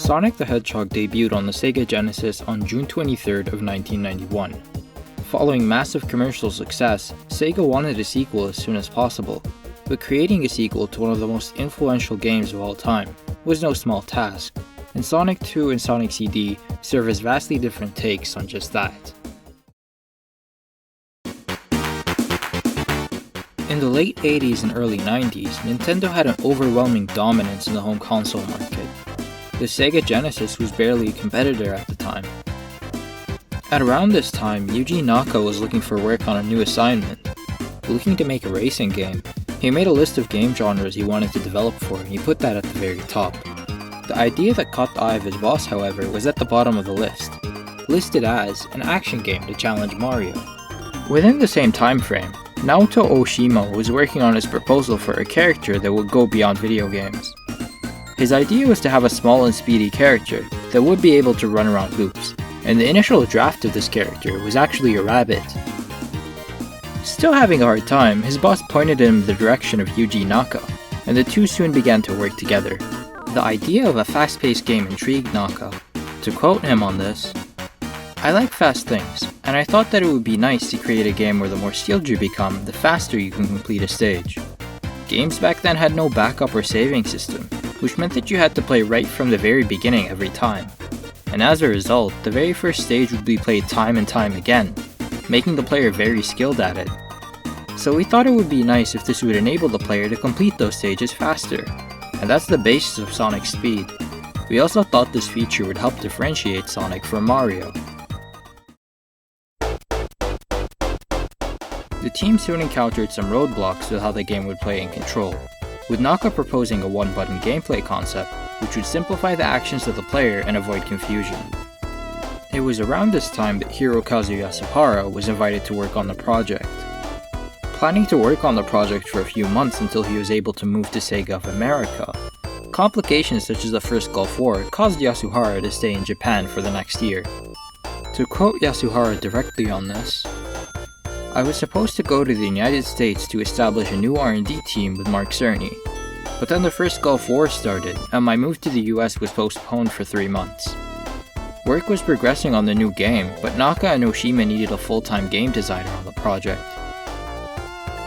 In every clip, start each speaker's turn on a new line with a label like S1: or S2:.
S1: Sonic the Hedgehog debuted on the Sega Genesis on June 23rd of 1991. Following massive commercial success, Sega wanted a sequel as soon as possible, but creating a sequel to one of the most influential games of all time was no small task, and Sonic 2 and Sonic CD serve as vastly different takes on just that. In the late 80s and early 90s, Nintendo had an overwhelming dominance in the home console market. The Sega Genesis was barely a competitor at the time. At around this time, Yuji Naka was looking for work on a new assignment. Looking to make a racing game, he made a list of game genres he wanted to develop for, and he put that at the very top. The idea that caught the eye of his boss, however, was at the bottom of the list, listed as an action game to challenge Mario. Within the same time frame, Naoto Oshima was working on his proposal for a character that would go beyond video games. His idea was to have a small and speedy character that would be able to run around loops, and the initial draft of this character was actually a rabbit. Still having a hard time, his boss pointed him in the direction of Yuji Naka, and the two soon began to work together. The idea of a fast-paced game intrigued Naka. To quote him on this, "I like fast things, and I thought that it would be nice to create a game where the more skilled you become, the faster you can complete a stage. Games back then had no backup or saving system, which meant that you had to play right from the very beginning every time. And as a result, the very first stage would be played time and time again, making the player very skilled at it. So we thought it would be nice if this would enable the player to complete those stages faster, and that's the basis of Sonic's speed. We also thought this feature would help differentiate Sonic from Mario." The team soon encountered some roadblocks with how the game would play and control, with Naka proposing a one-button gameplay concept, which would simplify the actions of the player and avoid confusion. It was around this time that Hirokazu Yasuhara was invited to work on the project. Planning to work on the project for a few months until he was able to move to Sega of America, complications such as the First Gulf War caused Yasuhara to stay in Japan for the next year. To quote Yasuhara directly on this, "I was supposed to go to the United States to establish a new R&D team with Mark Cerny, but then the First Gulf War started and my move to the US was postponed for 3 months. Work was progressing on the new game, but Naka and Oshima needed a full-time game designer on the project.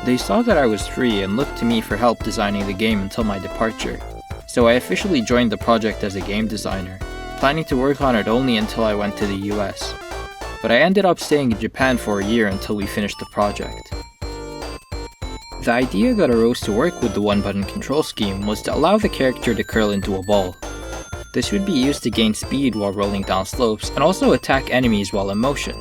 S1: They saw that I was free and looked to me for help designing the game until my departure, so I officially joined the project as a game designer, planning to work on it only until I went to the US. But I ended up staying in Japan for a year until we finished the project." The idea that arose to work with the one-button control scheme was to allow the character to curl into a ball. This would be used to gain speed while rolling down slopes and also attack enemies while in motion.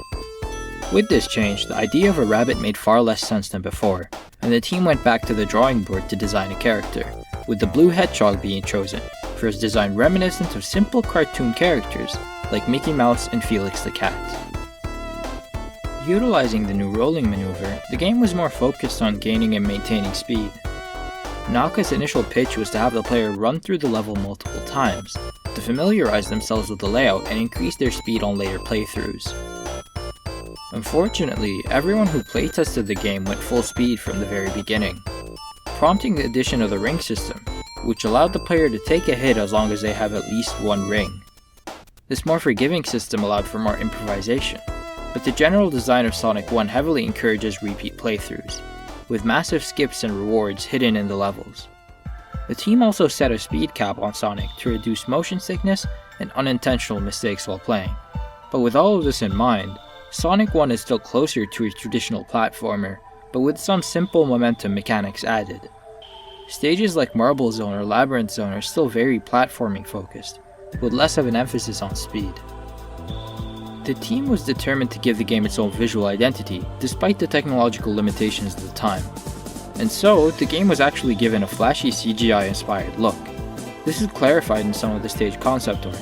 S1: With this change, the idea of a rabbit made far less sense than before, and the team went back to the drawing board to design a character, with the blue hedgehog being chosen for his design reminiscent of simple cartoon characters like Mickey Mouse and Felix the Cat. Utilizing the new rolling maneuver, the game was more focused on gaining and maintaining speed. Naka's initial pitch was to have the player run through the level multiple times, to familiarize themselves with the layout and increase their speed on later playthroughs. Unfortunately, everyone who playtested the game went full speed from the very beginning, prompting the addition of the ring system, which allowed the player to take a hit as long as they have at least one ring. This more forgiving system allowed for more improvisation, but the general design of Sonic 1 heavily encourages repeat playthroughs, with massive skips and rewards hidden in the levels. The team also set a speed cap on Sonic to reduce motion sickness and unintentional mistakes while playing. But with all of this in mind, Sonic 1 is still closer to a traditional platformer, but with some simple momentum mechanics added. Stages like Marble Zone or Labyrinth Zone are still very platforming focused, with less of an emphasis on speed. The team was determined to give the game its own visual identity, despite the technological limitations of the time. And so, the game was actually given a flashy CGI-inspired look. This is clarified in some of the stage concept art,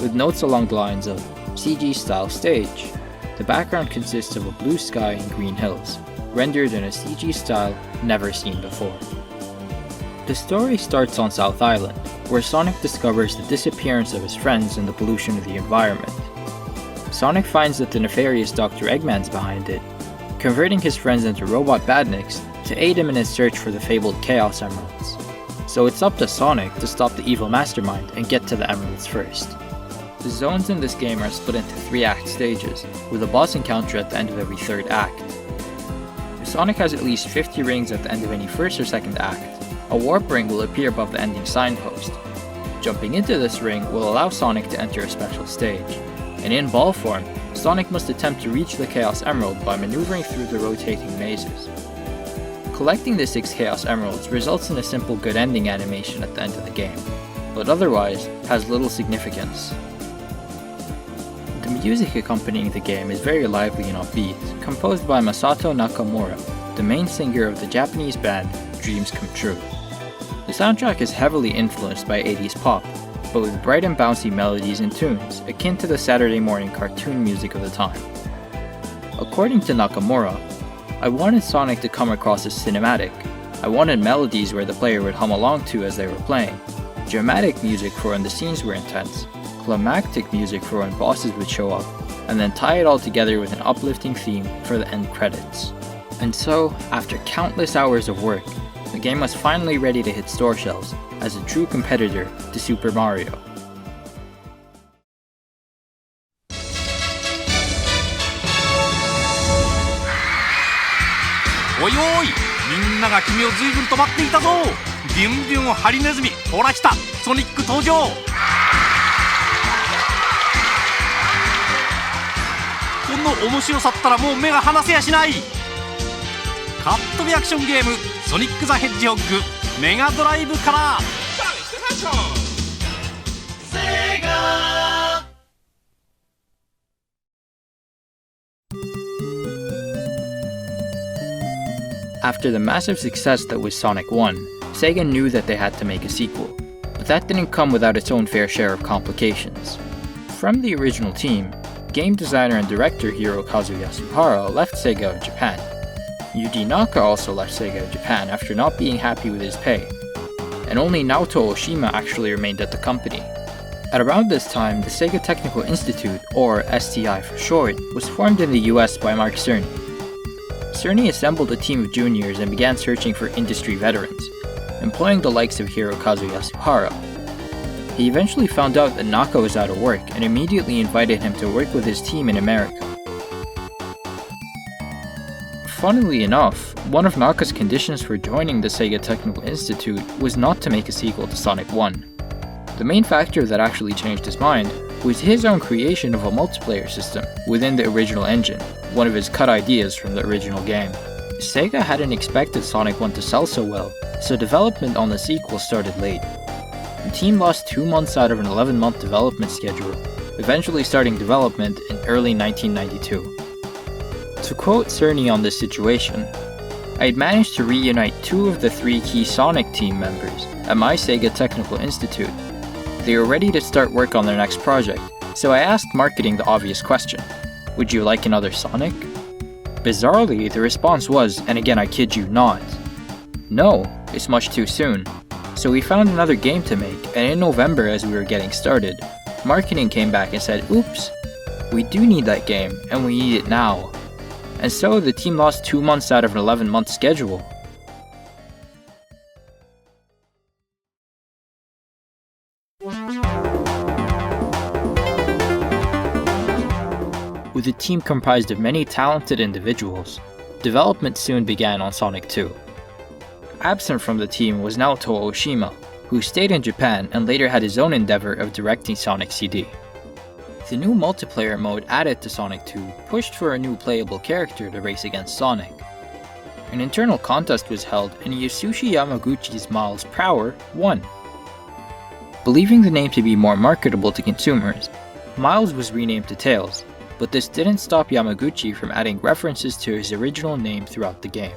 S1: with notes along the lines of CG-style stage. The background consists of a blue sky and green hills, rendered in a CG style never seen before. The story starts on South Island, where Sonic discovers the disappearance of his friends and the pollution of the environment. Sonic finds that the nefarious Dr. Eggman's behind it, converting his friends into robot badniks to aid him in his search for the fabled Chaos Emeralds. so it's up to Sonic to stop the evil mastermind and get to the emeralds first. The zones in this game are split into 3 act stages, with a boss encounter at the end of every 3rd act. If Sonic has at least 50 rings at the end of any 1st or 2nd act, a warp ring will appear above the ending signpost. Jumping into this ring will allow Sonic to enter a special stage, and in ball form, Sonic must attempt to reach the Chaos Emerald by maneuvering through the rotating mazes. Collecting the 6 Chaos Emeralds results in a simple good ending animation at the end of the game, but otherwise has little significance. The music accompanying the game is very lively and upbeat, composed by Masato Nakamura, the main singer of the Japanese band Dreams Come True. The soundtrack is heavily influenced by 80s pop, but with bright and bouncy melodies and tunes akin to the Saturday morning cartoon music of the time. According to Nakamura, I wanted Sonic to come across as cinematic. I wanted melodies where the player would hum along to as they were playing, dramatic music for when the scenes were intense, climactic music for when bosses would show up, and then tie it all together with an uplifting theme for the end credits. And so, after countless hours of work, the game was finally ready to hit store shelves as a true competitor to Super Mario.
S2: おいおい、みんなが君を随分と待っていたぞ。ビュンビュンハリネズミ、ほら来た、ソニック登場。この面白さったらもう目が離せやしない。カットリアクションゲーム「ソニック・ザ・ヘッジホッグ」メガドライブから。
S1: After the massive success that was Sonic 1, SEGA knew that they had to make a sequel, but that didn't come without its own fair share of complications. From the original team, game designer and director Hirokazu Yasuhara left SEGA of Japan. Yuji Naka also left SEGA of Japan after not being happy with his pay, and only Naoto Oshima actually remained at the company. At around this time, the SEGA Technical Institute, or STI for short, was formed in the US by Mark Cerny. Cerny assembled a team of juniors and began searching for industry veterans, employing the likes of Hirokazu Yasuhara. He eventually found out that Naka was out of work and immediately invited him to work with his team in America. Funnily enough, one of Naka's conditions for joining the SEGA Technical Institute was not to make a sequel to Sonic 1. The main factor that actually changed his mind was his own creation of a multiplayer system within the original engine, one of his cut ideas from the original game. SEGA hadn't expected Sonic 1 to sell so well, so development on the sequel started late. The team lost 2 months out of an 11-month development schedule, eventually starting development in early 1992. To quote Cerny on this situation, I had managed to reunite 2 of the 3 key Sonic team members at my SEGA Technical Institute. They were ready to start work on their next project, so I asked marketing the obvious question, would you like another Sonic? Bizarrely, the response was, and again I kid you not, no, it's much too soon. So we found another game to make, and in November as we were getting started, marketing came back and said, oops, we do need that game, and we need it now. And so the team lost 2 months out of an 11-month schedule. With a team comprised of many talented individuals, development soon began on Sonic 2. Absent from the team was Naoto Oshima, who stayed in Japan and later had his own endeavor of directing Sonic CD. The new multiplayer mode added to Sonic 2 pushed for a new playable character to race against Sonic. An internal contest was held and Yasushi Yamaguchi's Miles Prower won. Believing the name to be more marketable to consumers, Miles was renamed to Tails, but this didn't stop Yamaguchi from adding references to his original name throughout the game.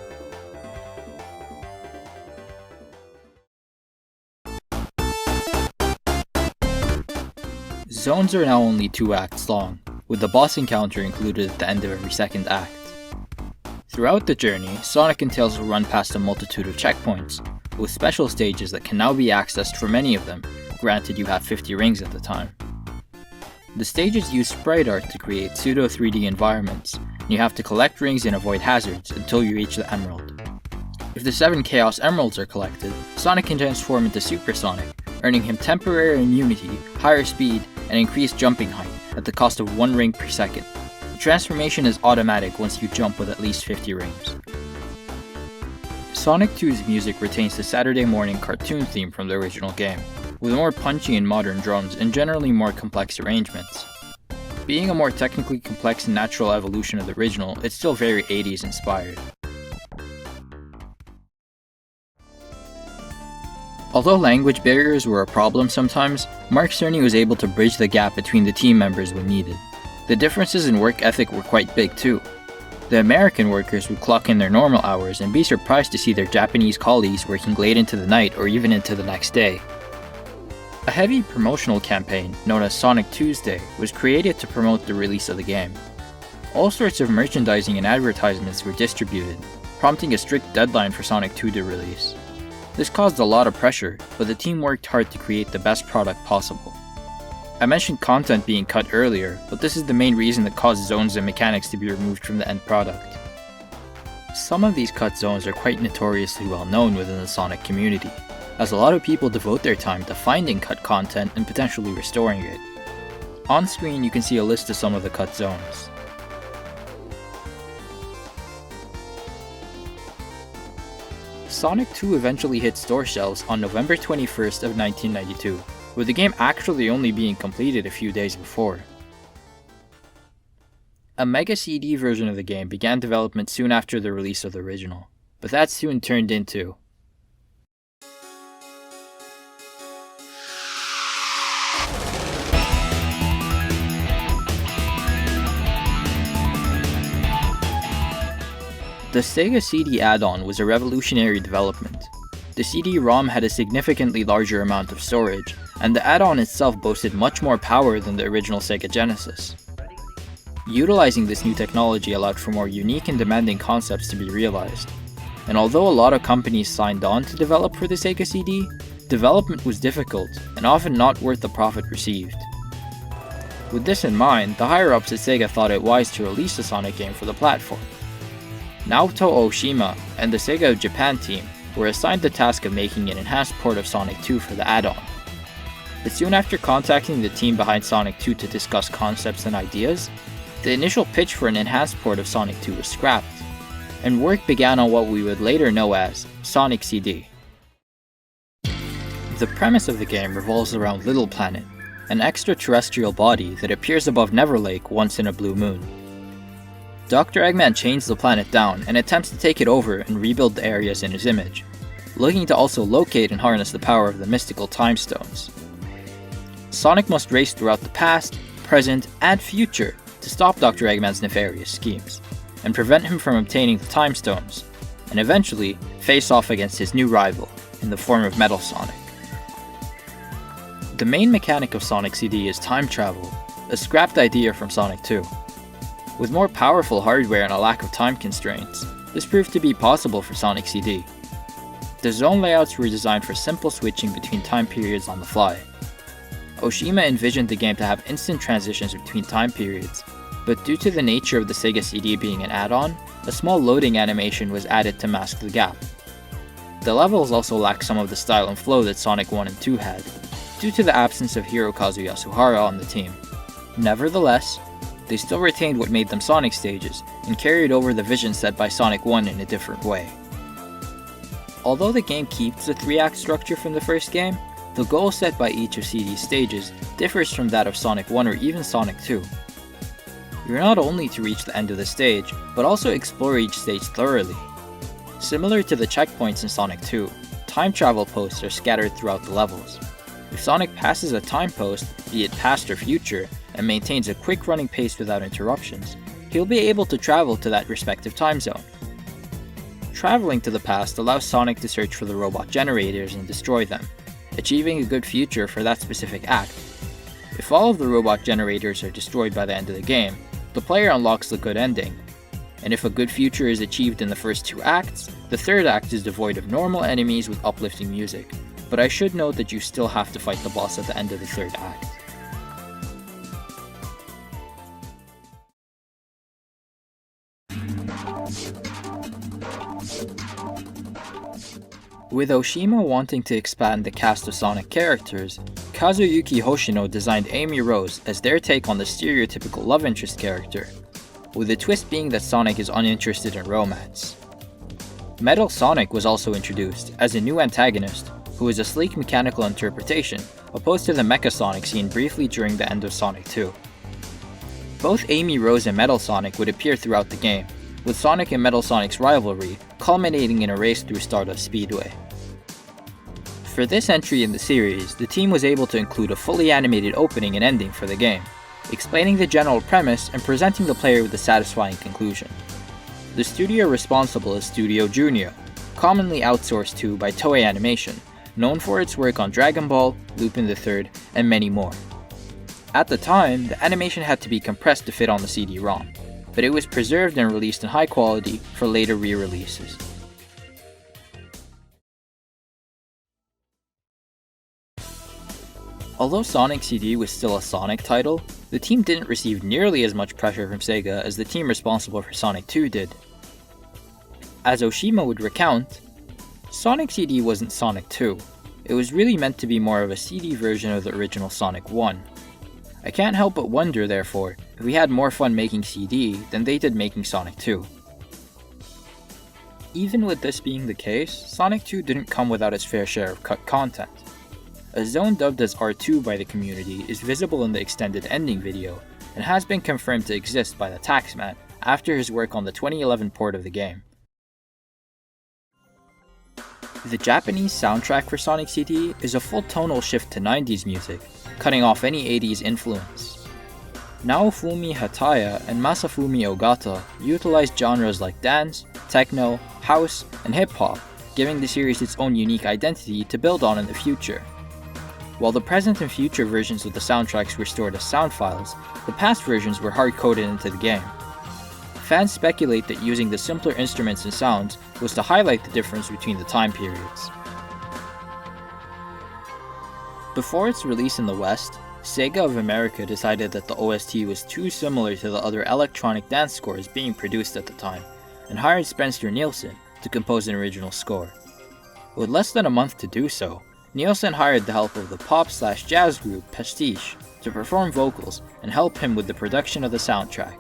S1: Zones are now only 2 acts long, with the boss encounter included at the end of every 2nd act. Throughout the journey, Sonic and Tails will run past a multitude of checkpoints, with special stages that can now be accessed for many of them, granted you have 50 rings at the time. The stages use sprite art to create pseudo 3D environments, and you have to collect rings and avoid hazards until you reach the emerald. If the 7 Chaos Emeralds are collected, Sonic can transform into Super Sonic, earning him temporary immunity, higher speed, and increased jumping height at the cost of 1 ring per second. The transformation is automatic once you jump with at least 50 rings. Sonic 2's music retains the Saturday morning cartoon theme from the original game, with more punchy and modern drums and generally more complex arrangements. Being a more technically complex and natural evolution of the original, it's still very 80s inspired. Although language barriers were a problem sometimes, Mark Cerny was able to bridge the gap between the team members when needed. The differences in work ethic were quite big too. The American workers would clock in their normal hours and be surprised to see their Japanese colleagues working late into the night or even into the next day. A heavy promotional campaign, known as Sonic Tuesday, was created to promote the release of the game. All sorts of merchandising and advertisements were distributed, prompting a strict deadline for Sonic 2 to release. This caused a lot of pressure, but the team worked hard to create the best product possible. I mentioned content being cut earlier, but this is the main reason that caused zones and mechanics to be removed from the end product. Some of these cut zones are quite notoriously well known within the Sonic community, as a lot of people devote their time to finding cut content and potentially restoring it. On screen you can see a list of some of the cut zones. Sonic 2 eventually hit store shelves on November 21st of 1992, with the game actually only being completed a few days before. A Mega CD version of the game began development soon after the release of the original, but that soon turned into The SEGA CD add-on was a revolutionary development. The CD-ROM had a significantly larger amount of storage, and the add-on itself boasted much more power than the original Sega Genesis. Utilizing this new technology allowed for more unique and demanding concepts to be realized, and although a lot of companies signed on to develop for the Sega CD, development was difficult and often not worth the profit received. With this in mind, the higher-ups at Sega thought it wise to release a Sonic game for the platform. Naoto Oshima and the Sega of Japan team were assigned the task of making an enhanced port of Sonic 2 for the add-on. But soon after contacting the team behind Sonic 2 to discuss concepts and ideas, the initial pitch for an enhanced port of Sonic 2 was scrapped, and work began on what we would later know as Sonic CD. The premise of the game revolves around Little Planet, an extraterrestrial body that appears above Never Lake once in a blue moon. Dr. Eggman chains the planet down and attempts to take it over and rebuild the areas in his image, looking to also locate and harness the power of the mystical Time Stones. Sonic must race throughout the past, present, and future to stop Dr. Eggman's nefarious schemes, and prevent him from obtaining the Time Stones, and eventually face off against his new rival in the form of Metal Sonic. The main mechanic of Sonic CD is time travel, a scrapped idea from Sonic 2. With more powerful hardware and a lack of time constraints, this proved to be possible for Sonic CD. The zone layouts were designed for simple switching between time periods on the fly. Oshima envisioned the game to have instant transitions between time periods, but due to the nature of the Sega CD being an add-on, a small loading animation was added to mask the gap. The levels also lack some of the style and flow that Sonic 1 and 2 had, due to the absence of Hirokazu Yasuhara on the team. Nevertheless, they still retained what made them Sonic stages, and carried over the vision set by Sonic 1 in a different way. Although the game keeps the 3-act structure from the first game, the goal set by each of CD's stages differs from that of Sonic 1 or even Sonic 2. You're not only to reach the end of the stage, but also explore each stage thoroughly. Similar to the checkpoints in Sonic 2, time travel posts are scattered throughout the levels. If Sonic passes a time post, be it past or future, and maintains a quick running pace without interruptions, he'll be able to travel to that respective time zone. Traveling to the past allows Sonic to search for the robot generators and destroy them, achieving a good future for that specific act. If all of the robot generators are destroyed by the end of the game, the player unlocks the good ending. And if a good future is achieved in the first 2 acts, the 3rd act is devoid of normal enemies with uplifting music. But I should note that you still have to fight the boss at the end of the 3rd act. With Oshima wanting to expand the cast of Sonic characters, Kazuyuki Hoshino designed Amy Rose as their take on the stereotypical love interest character, with the twist being that Sonic is uninterested in romance. Metal Sonic was also introduced as a new antagonist, who is a sleek mechanical interpretation opposed to the Mecha Sonic seen briefly during the end of Sonic 2. Both Amy Rose and Metal Sonic would appear throughout the game, with Sonic and Metal Sonic's rivalry culminating in a race through Stardust Speedway. For this entry in the series, the team was able to include a fully animated opening and ending for the game, explaining the general premise and presenting the player with a satisfying conclusion. The studio responsible is Studio Junio, commonly outsourced to by Toei Animation, known for its work on Dragon Ball, Lupin III, and many more. At the time, the animation had to be compressed to fit on the CD-ROM, but it was preserved and released in high quality for later re-releases. Although Sonic CD was still a Sonic title, the team didn't receive nearly as much pressure from SEGA as the team responsible for Sonic 2 did. As Oshima would recount, Sonic CD wasn't Sonic 2, it was really meant to be more of a CD version of the original Sonic 1. I can't help but wonder, therefore, if we had more fun making CD than they did making Sonic 2. Even with this being the case, Sonic 2 didn't come without its fair share of cut content. A zone dubbed as R2 by the community is visible in the extended ending video, and has been confirmed to exist by the Taxman after his work on the 2011 port of the game. The Japanese soundtrack for Sonic CD is a full tonal shift to 90s music, cutting off any 80s influence. Naofumi Hataya and Masafumi Ogata utilized genres like dance, techno, house, and hip-hop, giving the series its own unique identity to build on in the future. While the present and future versions of the soundtracks were stored as sound files, the past versions were hard-coded into the game. Fans speculate that using the simpler instruments and sounds was to highlight the difference between the time periods. Before its release in the West, SEGA of America decided that the OST was too similar to the other electronic dance scores being produced at the time, and hired Spencer Nielsen to compose an original score. With less than a month to do so, Nielsen hired the help of the pop/jazz group Pastiche to perform vocals and help him with the production of the soundtrack.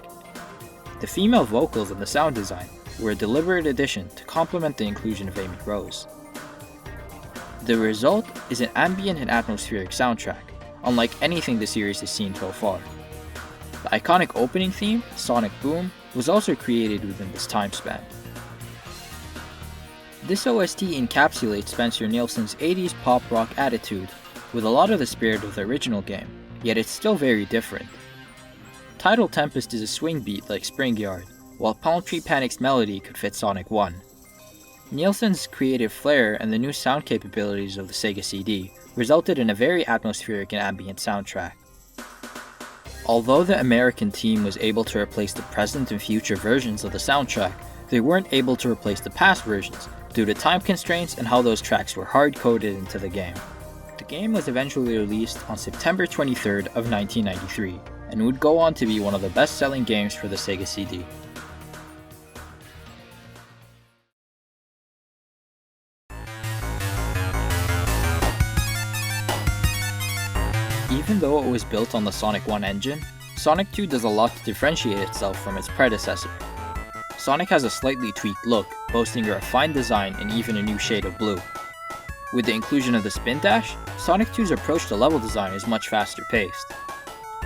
S1: The female vocals and the sound design were a deliberate addition to complement the inclusion of Amy Rose. The result is an ambient and atmospheric soundtrack, unlike anything the series has seen so far. The iconic opening theme, Sonic Boom, was also created within this time span. This OST encapsulates Spencer Nielsen's 80s pop rock attitude, with a lot of the spirit of the original game, yet it's still very different. Tidal Tempest is a swing beat like Spring Yard, while Palm Tree Panic's melody could fit Sonic 1. Nielsen's creative flair and the new sound capabilities of the SEGA CD resulted in a very atmospheric and ambient soundtrack. Although the American team was able to replace the present and future versions of the soundtrack, they weren't able to replace the past versions due to time constraints and how those tracks were hard-coded into the game. The game was eventually released on September 23rd of 1993, and would go on to be one of the best-selling games for the SEGA CD. Even though it was built on the Sonic 1 engine, Sonic 2 does a lot to differentiate itself from its predecessor. Sonic has a slightly tweaked look, boasting a refined design and even a new shade of blue. With the inclusion of the Spin Dash, Sonic 2's approach to level design is much faster paced.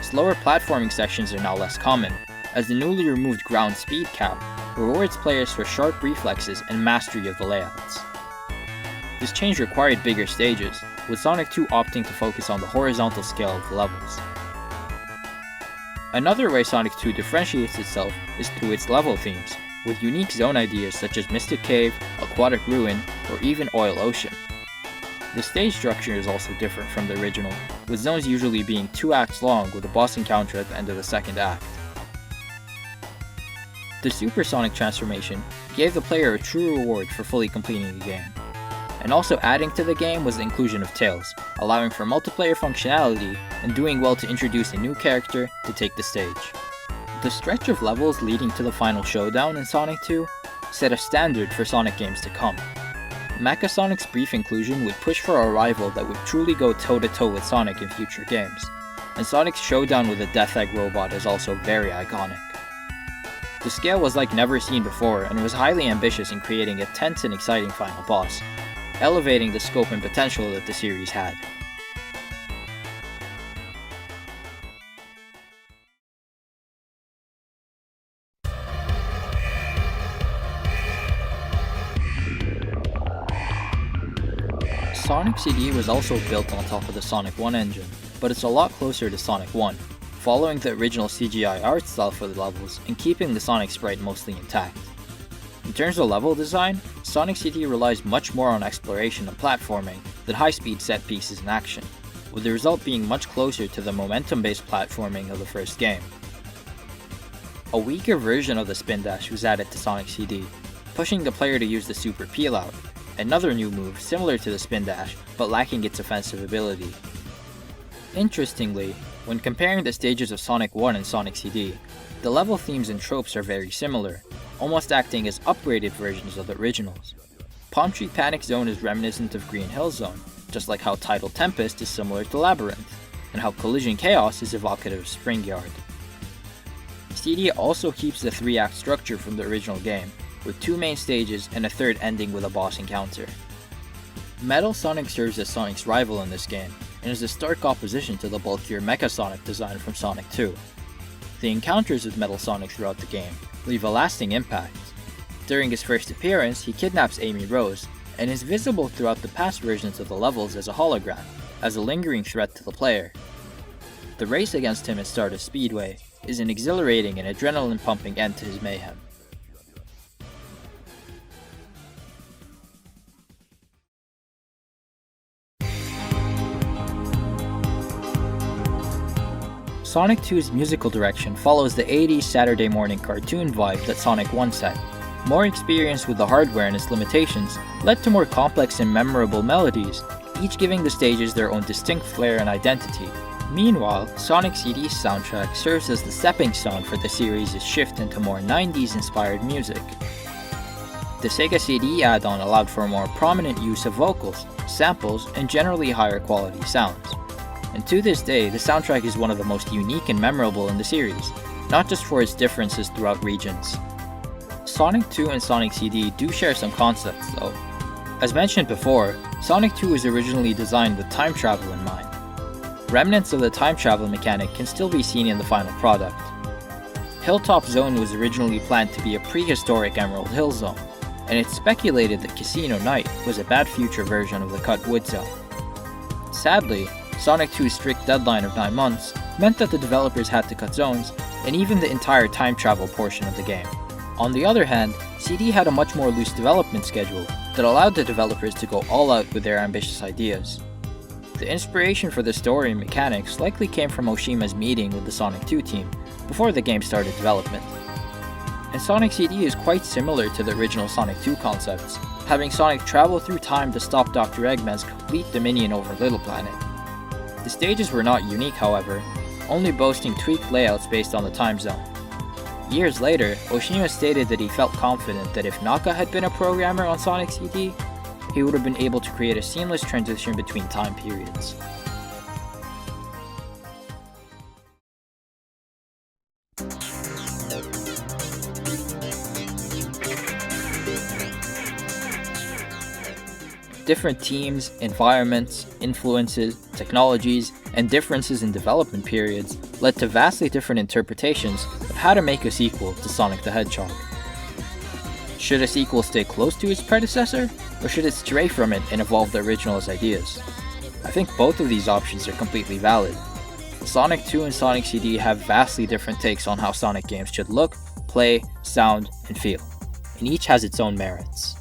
S1: Slower platforming sections are now less common, as the newly removed ground speed cap rewards players for sharp reflexes and mastery of the layouts. This change required bigger stages, with Sonic 2 opting to focus on the horizontal scale of the levels. Another way Sonic 2 differentiates itself is through its level themes, with unique zone ideas such as Mystic Cave, Aquatic Ruin, or even Oil Ocean. The stage structure is also different from the original, with zones usually being 2 acts long with a boss encounter at the end of the second act. The Supersonic transformation gave the player a true reward for fully completing the game. And also adding to the game was the inclusion of Tails, allowing for multiplayer functionality and doing well to introduce a new character to take the stage. The stretch of levels leading to the final showdown in Sonic 2 set a standard for Sonic games to come, Mecha Sonic's brief inclusion would push for a rival that would truly go toe-to-toe with Sonic in future games, and Sonic's showdown with the Death Egg robot is also very iconic. The scale was like never seen before and was highly ambitious in creating a tense and exciting final boss, elevating the scope and potential that the series had. Sonic CD was also built on top of the Sonic 1 engine, but it's a lot closer to Sonic 1, following the original CGI art style for the levels and keeping the Sonic sprite mostly intact. In terms of level design, Sonic CD relies much more on exploration and platforming than high-speed set pieces in action, with the result being much closer to the momentum-based platforming of the first game. A weaker version of the spin dash was added to Sonic CD, pushing the player to use the Super Peel Out, another new move similar to the spin dash but lacking its offensive ability. Interestingly, when comparing the stages of Sonic 1 and Sonic CD, the level themes and tropes are very similar, almost acting as upgraded versions of the originals. Palm Tree Panic Zone is reminiscent of Green Hill Zone, just like how Tidal Tempest is similar to Labyrinth, and how Collision Chaos is evocative of Spring Yard. CD also keeps the 3-act structure from the original game, with 2 main stages and a third ending with a boss encounter. Metal Sonic serves as Sonic's rival in this game, and is a stark opposition to the bulkier Mecha Sonic design from Sonic 2. The encounters with Metal Sonic throughout the game leave a lasting impact. During his first appearance, he kidnaps Amy Rose, and is visible throughout the past versions of the levels as a hologram, as a lingering threat to the player. The race against him at Stardust Speedway is an exhilarating and adrenaline-pumping end to his mayhem. Sonic 2's musical direction follows the 80s Saturday morning cartoon vibe that Sonic 1 set. More experience with the hardware and its limitations led to more complex and memorable melodies, each giving the stages their own distinct flair and identity. Meanwhile, Sonic CD's soundtrack serves as the stepping stone for the series' shift into more 90s inspired music. The SEGA CD add-on allowed for a more prominent use of vocals, samples, and generally higher quality sounds. And to this day, the soundtrack is one of the most unique and memorable in the series, not just for its differences throughout regions. Sonic 2 and Sonic CD do share some concepts though. As mentioned before, Sonic 2 was originally designed with time travel in mind. Remnants of the time travel mechanic can still be seen in the final product. Hilltop Zone was originally planned to be a prehistoric Emerald Hill Zone, and it's speculated that Casino Night was a bad future version of the Cut Wood Zone. Sadly, Sonic 2's strict deadline of 9 months meant that the developers had to cut zones, and even the entire time travel portion of the game. On the other hand, CD had a much more loose development schedule that allowed the developers to go all out with their ambitious ideas. The inspiration for the story and mechanics likely came from Oshima's meeting with the Sonic 2 team before the game started development. And Sonic CD is quite similar to the original Sonic 2 concepts, having Sonic travel through time to stop Dr. Eggman's complete dominion over Little Planet. The stages were not unique, however, only boasting tweaked layouts based on the time zone. Years later, Oshima stated that he felt confident that if Naka had been a programmer on Sonic CD, he would have been able to create a seamless transition between time periods. Different teams, environments, influences, technologies, and differences in development periods led to vastly different interpretations of how to make a sequel to Sonic the Hedgehog. Should a sequel stay close to its predecessor, or should it stray from it and evolve the original's ideas? I think both of these options are completely valid. Sonic 2 and Sonic CD have vastly different takes on how Sonic games should look, play, sound, and feel, and each has its own merits.